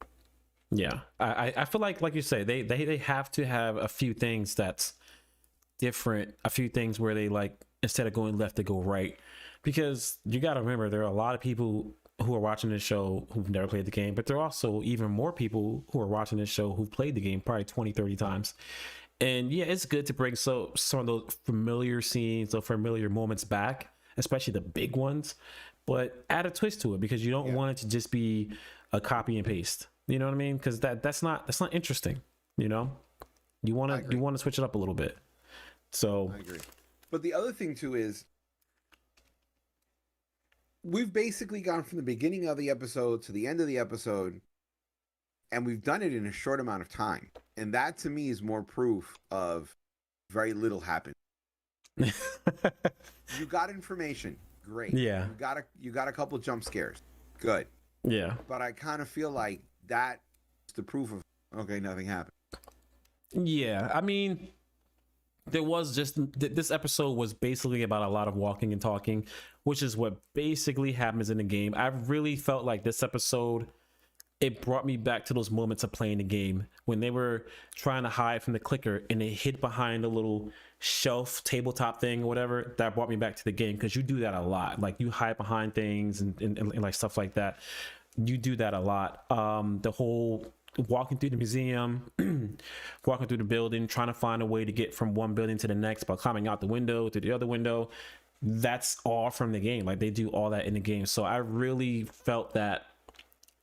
Yeah, I feel like you say, they have to have a few things that's different, a few things where they, like, instead of going left, they go right, because you got to remember there are a lot of people who are watching this show who've never played the game, but there are also even more people who are watching this show who've played the game probably 20-30 times. And yeah, it's good to bring some of those familiar scenes or familiar moments back, especially the big ones, but add a twist to it, because you don't want it to just be a copy and paste. You know what I mean? Because that's not interesting. You know, you want to switch it up a little bit. So I agree. But the other thing too is, we've basically gone from the beginning of the episode to the end of the episode, and we've done it in a short amount of time. And that to me is more proof of very little happened. You got information, great. Yeah. You got a couple jump scares, good. Yeah. But I kind of feel like that's the proof of, okay, nothing happened. Yeah, I mean, there was just this episode was basically about a lot of walking and talking, which is what basically happens in the game. I really felt like this episode it brought me back to those moments of playing the game when they were trying to hide from the clicker and they hid behind a little shelf tabletop thing or whatever. That brought me back to the game, because you do that a lot. Like you hide behind things and like stuff like that. You do that a lot. The whole walking through the museum, walking through the building, trying to find a way to get from one building to the next by climbing out the window to the other window. That's all from the game. Like they do all that in the game. So I really felt that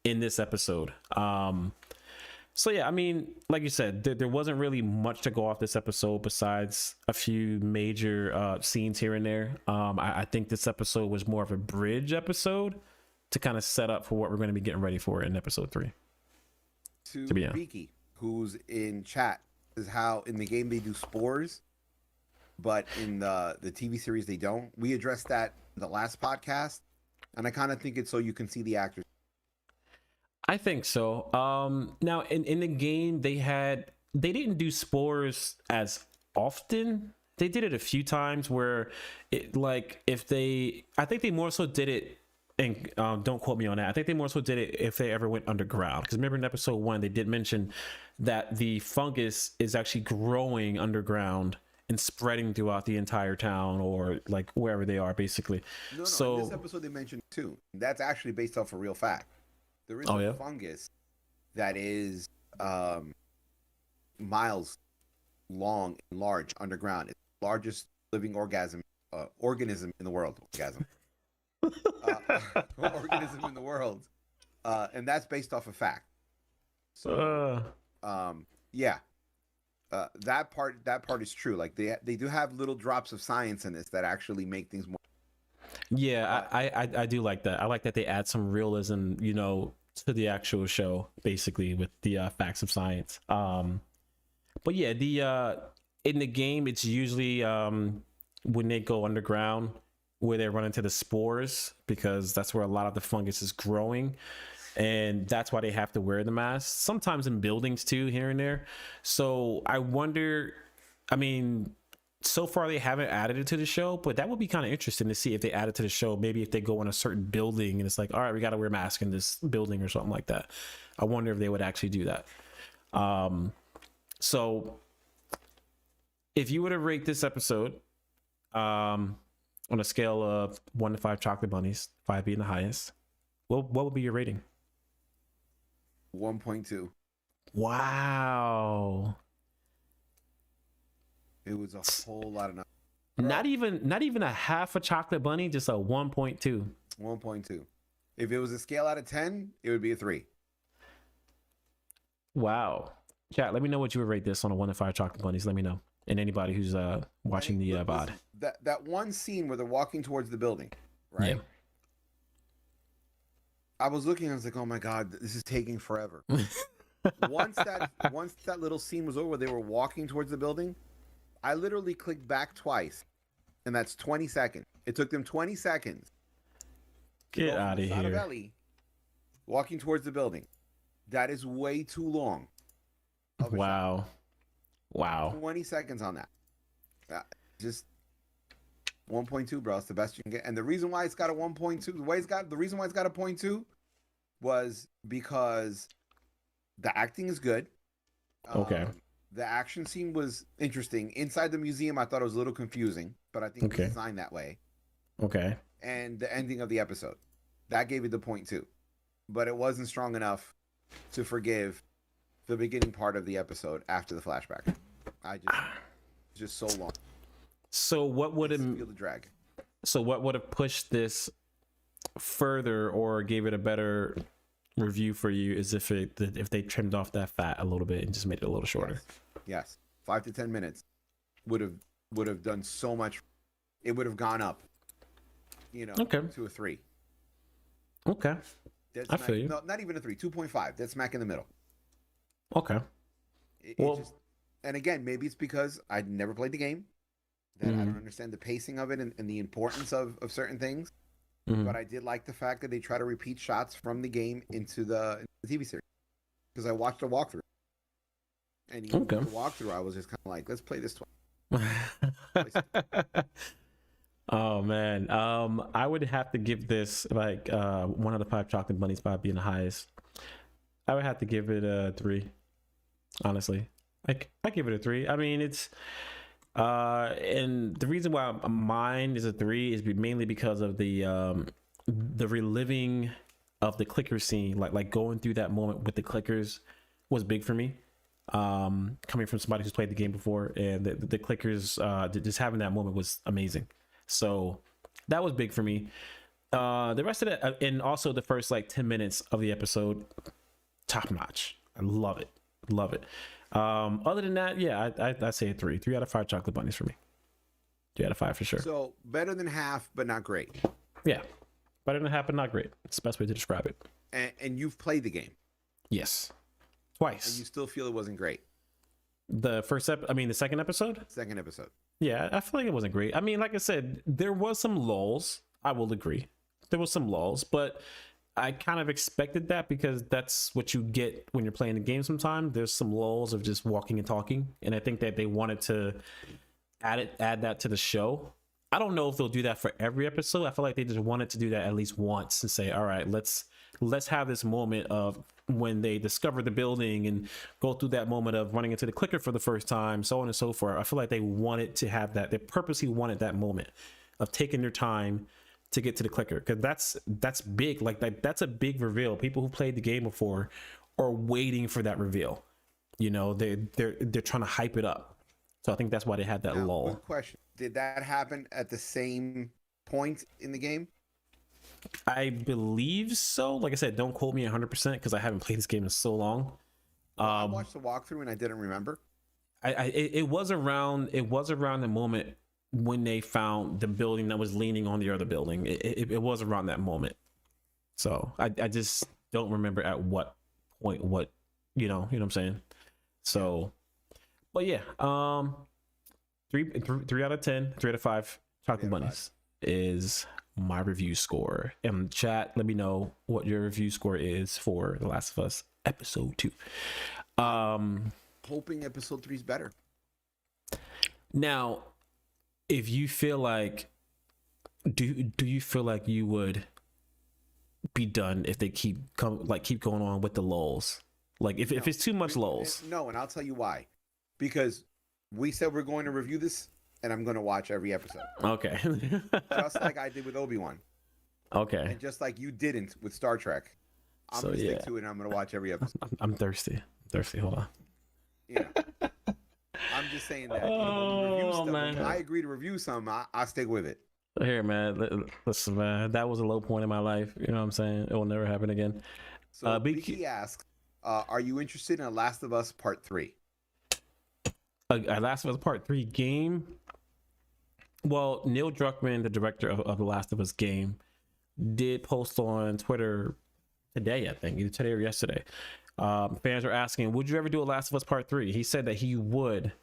in this episode. So yeah, I mean, like you said, there wasn't really much to go off this episode besides a few major scenes here and there. I think this episode was more of a bridge episode to kind of set up for what we're going to be getting ready for in episode 3. To Beaky, who's in chat, is how in the game they do spores, but in the TV series they don't. We addressed that in the last podcast, and I kind of think it's so you can see the actors. I think so. Now in the game they didn't do spores as often. They did it a few times where it, like, I think they more so did it, and don't quote me on that. I think they more so did it if they ever went underground, because remember in episode 1 they did mention that the fungus is actually growing underground and spreading throughout the entire town, or like wherever they are, basically. No, so in this episode they mentioned too. That's actually based off a real fact. There is a fungus that is miles long and large underground. It's the largest living organism in the world. Organism in the world, and that's based off a fact. So, yeah, that part is true. Like they do have little drops of science in this that actually make things more. Yeah, I do like that. I like that they add some realism, you know, to the actual show, basically with the facts of science. But yeah, in the game, it's usually when they go underground where they run into the spores, because that's where a lot of the fungus is growing, and that's why they have to wear the mask. Sometimes in buildings too, here and there. So I wonder, I mean, so far they haven't added it to the show, but that would be kind of interesting to see if they add it to the show. Maybe if they go in a certain building and it's like, all right, we got to wear masks in this building or something like that. I wonder if they would actually do that. So if you were to rate this episode on a scale of 1 to 5 chocolate bunnies, 5 being the highest, what would be your rating? 1.2. Wow. It was a whole lot of numbers. Not even a half a chocolate bunny, just a 1.2. 1.2. If it was a scale out of 10, it would be a 3. Wow. Chat, let me know what you would rate this on a 1 to 5 chocolate bunnies. Let me know. And anybody who's watching the VOD. That one scene where they're walking towards the building, right? Yeah. I was looking, I was like, oh my God, this is taking forever. once that little scene was over, they were walking towards the building. I literally clicked back twice, and that's 20 seconds. It took them 20 seconds. Get out of here. Ellie, walking towards the building. That is way too long. Wow. Wow. 20 seconds on that. Just 1.2, bro. It's the best you can get. And the reason why it's got a 1.2, the reason why it's got a 0.2 was because the acting is good. Okay. The action scene was interesting. Inside the museum, I thought it was a little confusing, but I think it was designed that way. Okay. And the ending of the episode, that gave it the 0.2. But it wasn't strong enough to forgive the beginning part of the episode after the flashback. Just so long. So what would feel the drag? So what would have pushed this further or gave it a better review for you is if they trimmed off that fat a little bit and just made it a little shorter. Yes. 5 to 10 minutes would have done so much. It would have gone up, to a 3. Okay. I feel you. No, not even a 3, 2.5. That's smack in the middle. Okay. And again, maybe it's because I'd never played the game, that I don't understand the pacing of it and the importance of certain things. But I did like the fact that they try to repeat shots from the game into the TV series, because I watched a walkthrough. And even the walkthrough, I was just kind of like, let's play this twice. Oh man, I would have to give this like 1 out of 5 chocolate bunnies by being the highest. I would have to give it a 3. Honestly, I give it a 3. I mean, it's and the reason why mine is a 3 is mainly because of the reliving of the clicker scene, like going through that moment with the clickers was big for me. Coming from somebody who's played the game before, and the clickers, just having that moment was amazing. So that was big for me. The rest of it, and also the first like 10 minutes of the episode, top notch. I love it, love it. Other than that, yeah, I'd say a 3 out of 5 chocolate bunnies for me. 3 out of 5 for sure. So better than half, but not great. Yeah, better than half, but not great. It's the best way to describe it. And you've played the game. Yes, twice. And you still feel it wasn't great. The second episode. Second episode. Yeah, I feel like it wasn't great. I mean, like I said, there was some lulls. I will agree. There was some lulls, but I kind of expected that because that's what you get when you're playing the game sometimes. There's some lulls of just walking and talking. And I think that they wanted to add that to the show. I don't know if they'll do that for every episode. I feel like they just wanted to do that at least once and say, all right, let's have this moment of when they discover the building and go through that moment of running into the clicker for the first time, so on and so forth. I feel like they wanted to have that. They purposely wanted that moment of taking their time to get to the clicker, because that's big. Like that's a big reveal. People who played the game before are waiting for that reveal. You know, they're trying to hype it up. So I think that's why they had that lull. Quick question: did that happen at the same point in the game? I believe so. Like I said, don't quote me 100% because I haven't played this game in so long. I watched the walkthrough and I didn't remember. It was around the moment when they found the building that was leaning on the other building. It was around that moment. So I just don't remember at what point, what, you know what I'm saying? So, but yeah, 3 out of 10, 3 out of 5 chocolate bunnies is my review score. And chat, let me know what your review score is for The Last of Us episode 2. Hoping episode 3 is better. Now, if you feel like, do you feel like you would be done if they keep going on with the lulls? Like if it's too much lulls? No, and I'll tell you why. Because we said we're going to review this, and I'm going to watch every episode. Okay. Just like I did with Obi-Wan. Okay. And just like you didn't with Star Trek. I'm going to stick to it, and I'm going to watch every episode. I'm thirsty. Hold on. Yeah. I'm just saying that. Man. When I agree to review something, I stick with it. Here, man. Listen, man. That was a low point in my life. You know what I'm saying? It will never happen again. So Vicky asks, are you interested in a Last of Us Part 3? A Last of Us Part 3 game? Well, Neil Druckmann, the director of the Last of Us game, did post on Twitter today, I think, either today or yesterday. Fans are asking, would you ever do a Last of Us Part 3? He said that he would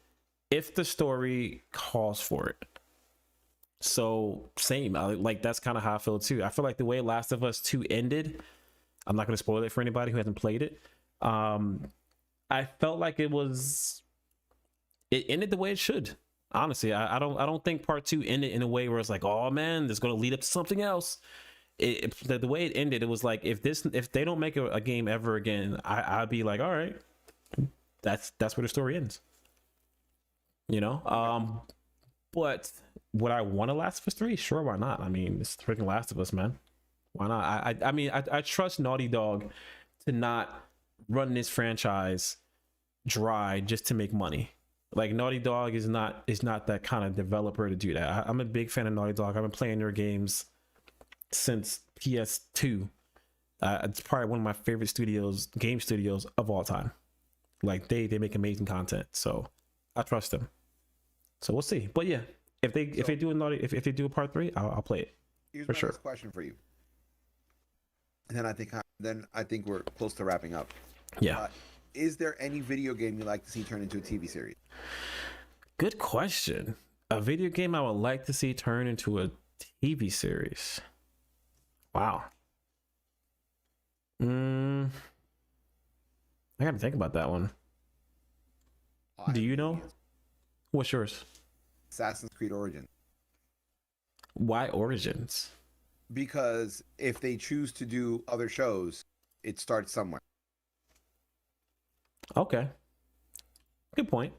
if the story calls for it. So same, like that's kind of how I feel too. I feel like the way Last of Us 2 ended, I'm not going to spoil it for anybody who hasn't played it. I felt like it ended the way it should. Honestly, I don't think Part 2 ended in a way where it's like, oh man, this is going to lead up to something else. The way it ended, it was like, if they don't make a game ever again, I'd be like, all right, that's where the story ends. You know, but would I want a Last of Us 3? Sure, why not? I mean, it's freaking Last of Us, man. Why not? I mean, I trust Naughty Dog to not run this franchise dry just to make money. Like Naughty Dog is not that kind of developer to do that. I'm a big fan of Naughty Dog. I've been playing their games since PS2. It's probably one of my favorite game studios of all time. Like they make amazing content, so I trust them. So we'll see. But yeah, if they do a Part 3, I'll play it. Here's for my sure. next question for you. And then I think we're close to wrapping up. Yeah. Is there any video game you'd like to see turned into a TV series? Good question. A video game I would like to see turn into a TV series. Wow. I gotta think about that one. Do you know? What's yours? Assassin's Creed Origins. Why Origins? Because if they choose to do other shows, it starts somewhere. Okay. Good point.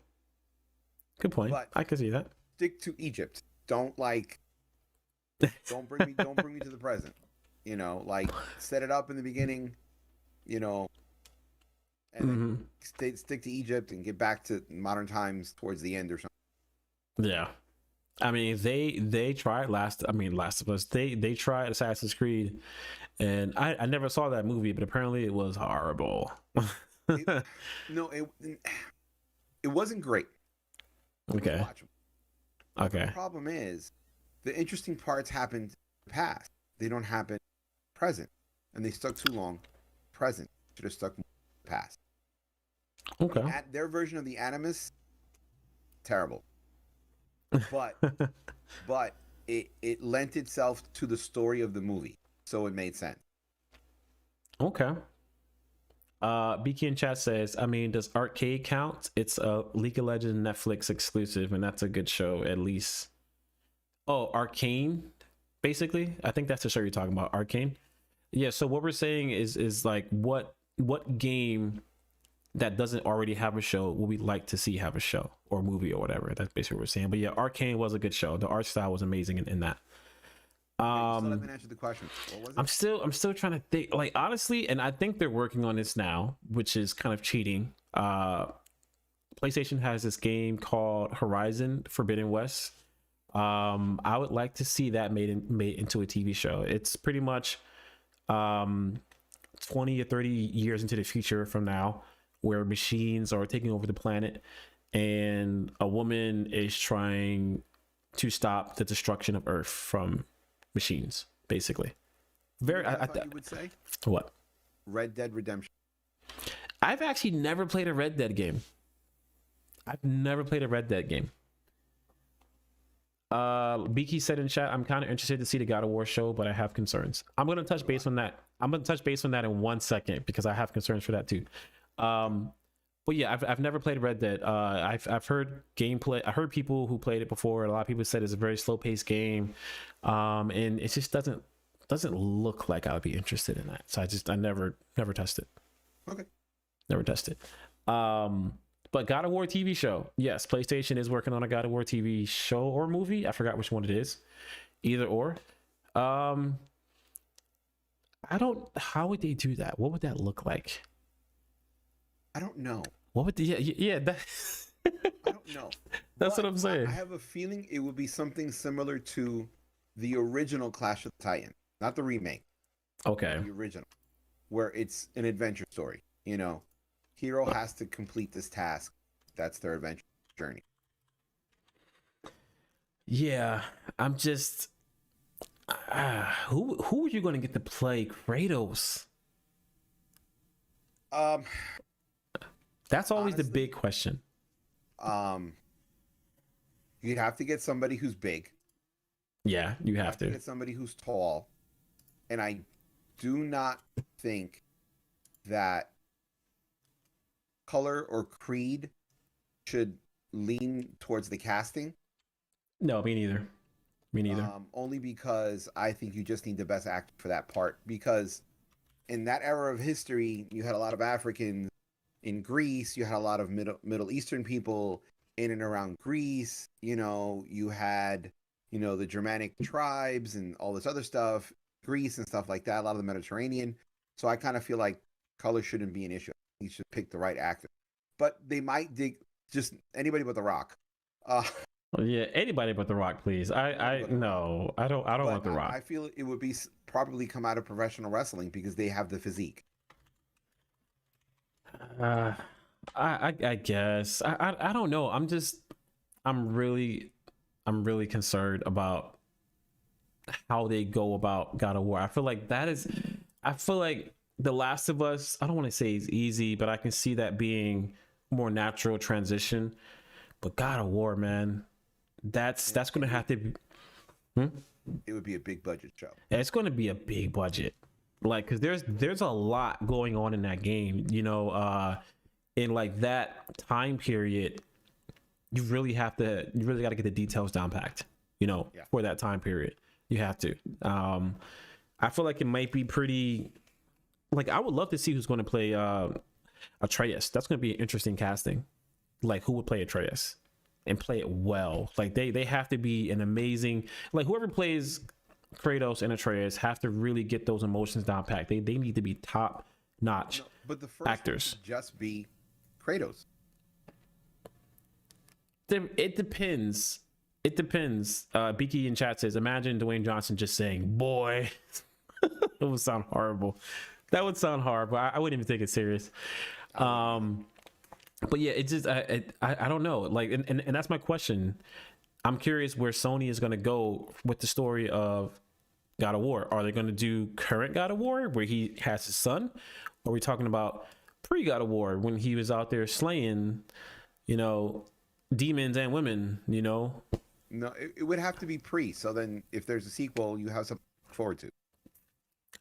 Good point. But I can see that. stick to Egypt. Don't bring me to the present. You know, like set it up in the beginning, you know, and Hmm. then stick to Egypt and get back to modern times towards the end or something. Yeah. I mean, they tried Last of Us. They tried Assassin's Creed, and I never saw that movie, but apparently it was horrible. It, no, it wasn't great. It was Okay. watchable. The Okay. problem is the interesting parts happened in the past. They don't happen present, and they stuck too long. Present should have stuck more in the past. Okay. At their version of the Animus, terrible, but it lent itself to the story of the movie, so it made sense. Okay. BK in chat says, I mean, does Arcade count? It's a League of Legends Netflix exclusive, and that's a good show, at least. Oh, Arcane, basically. I think that's the show you're talking about, Arcane. Yeah, so what we're saying is like what game that doesn't already have a show would we like to see have a show or movie or whatever. That's basically what we're saying. But yeah, Arcane was a good show. The art style was amazing in that. Yeah, you still haven't answered the question. What was it? I'm still trying to think, like, honestly, and I think they're working on this now, which is kind of cheating. PlayStation has this game called Horizon Forbidden West. I would like to see that made into a TV show. It's pretty much 20 or 30 years into the future from now, where machines are taking over the planet, and a woman is trying to stop the destruction of Earth from machines, basically. Very, I thought you would say what? Red Dead Redemption. I've actually never played a Red Dead game. I've never played a Red Dead game. Beaky said in chat, I'm kind of interested to see the God of War show, but I have concerns. I'm gonna touch base on that. I'm gonna touch base on that in 1 second because I have concerns for that too. But yeah, I've never played Red Dead. I've heard gameplay. I heard people who played it before. A lot of people said it's a very slow paced game, and it just doesn't look like I would be interested in that. So I never touched it. Okay. Never tested. But God of War TV show, yes, PlayStation is working on a God of War TV show or movie. I forgot which one it is. Either or. I don't. How would they do that? What would that look like? I don't know. What would the yeah that I don't know. that's But what I'm saying. I have a feeling it would be something similar to the original Clash of the Titans, not the remake, Okay. the original, where it's an adventure story. You know, hero has to complete this task. That's their adventure journey. Yeah, I'm just who are you going to get to play Kratos? That's always the Honestly, big question. You'd have to get somebody who's big. Yeah, you have to. Get somebody who's tall, and I do not think that color or creed should lean towards the casting. No, me neither. Me neither. Only because I think you just need the best actor for that part. Because in that era of history, you had a lot of Africans in Greece. You had a lot of Middle Eastern people in and around Greece. You know, you had, you know, the Germanic tribes and all this other stuff, Greece and stuff like that. A lot of the Mediterranean. So I kind of feel like color shouldn't be an issue. You should pick the right actor. But they might dig just anybody but The Rock. Yeah, anybody but The Rock, please. I no, I don't want The Rock. I feel it would be probably come out of professional wrestling because they have the physique. I guess I don't know. I'm really concerned about how they go about God of War. I feel like The Last of Us, I don't want to say it's easy, but I can see that being more natural transition. But God of War, man, that's going to have to be. It would be a big budget show. It's going to be a big budget, like, because there's a lot going on in that game. You know, in like that time period, you really got to get the details down packed. You know, for that time period, you have to. I feel like it might be pretty. Like, I would love to see who's going to play Atreus. That's going to be an interesting casting. Like, who would play Atreus and play it well? Like, they have to be an amazing, like, whoever plays Kratos and Atreus have to really get those emotions down pat. They need to be top notch but the first actors. one should just be Kratos. It depends. It depends. Beaky in chat says, imagine Dwayne Johnson just saying, boy. It would sound horrible. That would sound horrible. I wouldn't even take it serious. But yeah, it just, I don't know. Like, and that's my question. I'm curious where Sony is going to go with the story of God of War. Are they going to do current God of War where he has his son? Or are we talking about pre God of War when he was out there slaying, you know, demons and women, you know? No, it would have to be pre. So then if there's a sequel, you have something to look forward to.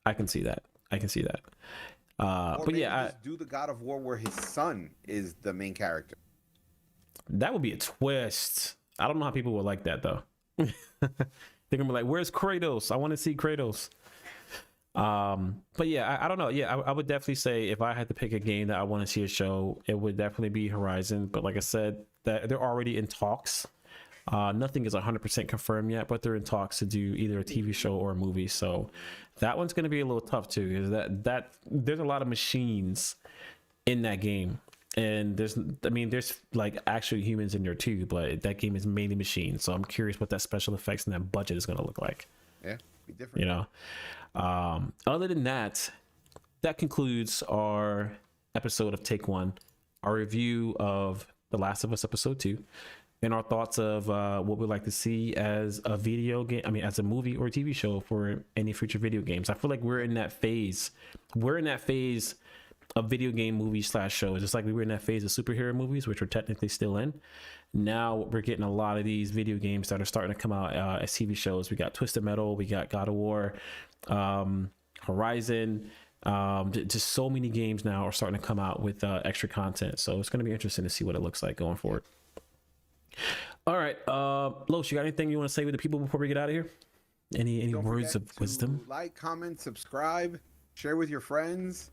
I can see that. Or But maybe yeah, just do the God of War where his son is the main character. that would be a twist. I don't know how people would like that though. They're gonna be like, "Where's Kratos? I want to see Kratos." But yeah, I don't know. Yeah, I would definitely say if I had to pick a game that I want to see a show, it would definitely be Horizon. But like I said, that they're already in talks. Nothing is 100% confirmed yet, but they're in talks to do either a TV show or a movie. So that one's going to be a little tough too, because that there's a lot of machines in that game, and there's like actual humans in there too, but that game is mainly machines. So I'm curious what that special effects and that budget is going to look like. Yeah, be different. You know, other than that, that concludes our episode of Take One, our review of The Last of Us episode 2. And our thoughts of what we'd like to see as a video game, as a movie or TV show for any future video games. I feel like we're in that phase. We're in that phase of video game movies / shows. Just like we were in that phase of superhero movies, which we're technically still in. Now we're getting a lot of these video games that are starting to come out as TV shows. We got Twisted Metal, we got God of War, Horizon. Just so many games now are starting to come out with extra content. So it's going to be interesting to see what it looks like going forward. All right, Los, you got anything you want to say with the people before we get out of here? Any words of wisdom? Like, comment, subscribe, share with your friends.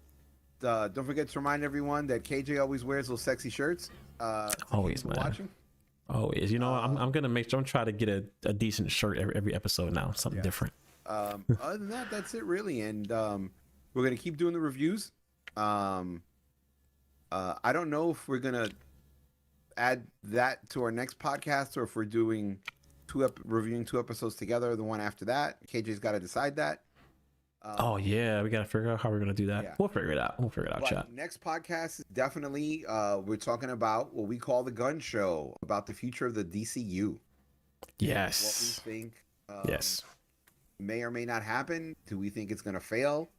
Don't forget to remind everyone that KJ always wears those sexy shirts. Always, man. Watching. Always. You know, I'm gonna make sure I'm trying to get a decent shirt every episode now. Something different. Other than that, that's it really. And we're gonna keep doing the reviews. I don't know if we're gonna add that to our next podcast or if we're doing reviewing 2 episodes together, the one after that. KJ's got to decide that. Oh yeah, we got to figure out how we're gonna do that. Yeah. We'll figure it out. Chat. Next podcast is definitely we're talking about what we call the gun show, about the future of the DCU. Yes. What we think yes may or may not happen. Do we think it's gonna fail?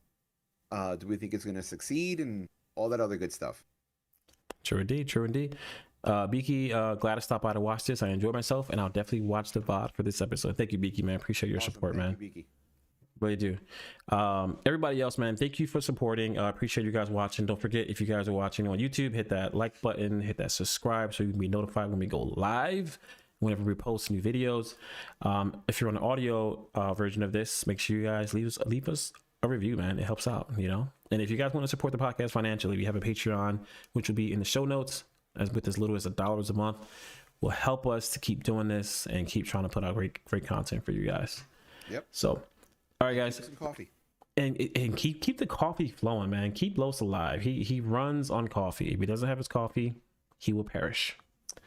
Do we think it's gonna succeed? And all that other good stuff. True indeed. Beaky, glad to stop by to watch this. I enjoyed myself, and I'll definitely watch the VOD for this episode. Thank you, Beaky, man. Appreciate your support, man. Thank you, Beaky. Really do. Everybody else, man, thank you for supporting. Appreciate you guys watching. Don't forget, if you guys are watching on YouTube, hit that like button, hit that subscribe so you can be notified when we go live, whenever we post new videos. If you're on the audio version of this, make sure you guys leave us a review, man. It helps out, you know. And if you guys want to support the podcast financially, we have a Patreon, which will be in the show notes. As with as little as $1 a month, will help us to keep doing this and keep trying to put out great content for you guys. Yep. So, all right, guys. Some coffee. And keep the coffee flowing, man. Keep Los alive. He runs on coffee. If he doesn't have his coffee, he will perish.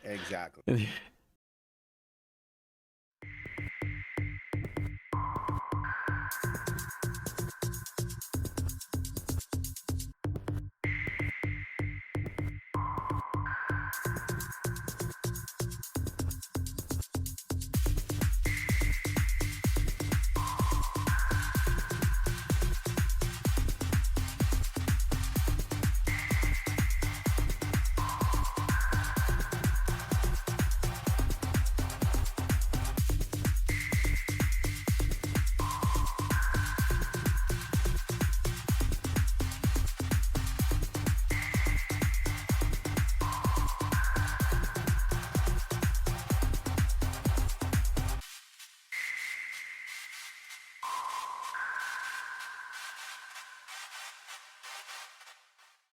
Exactly.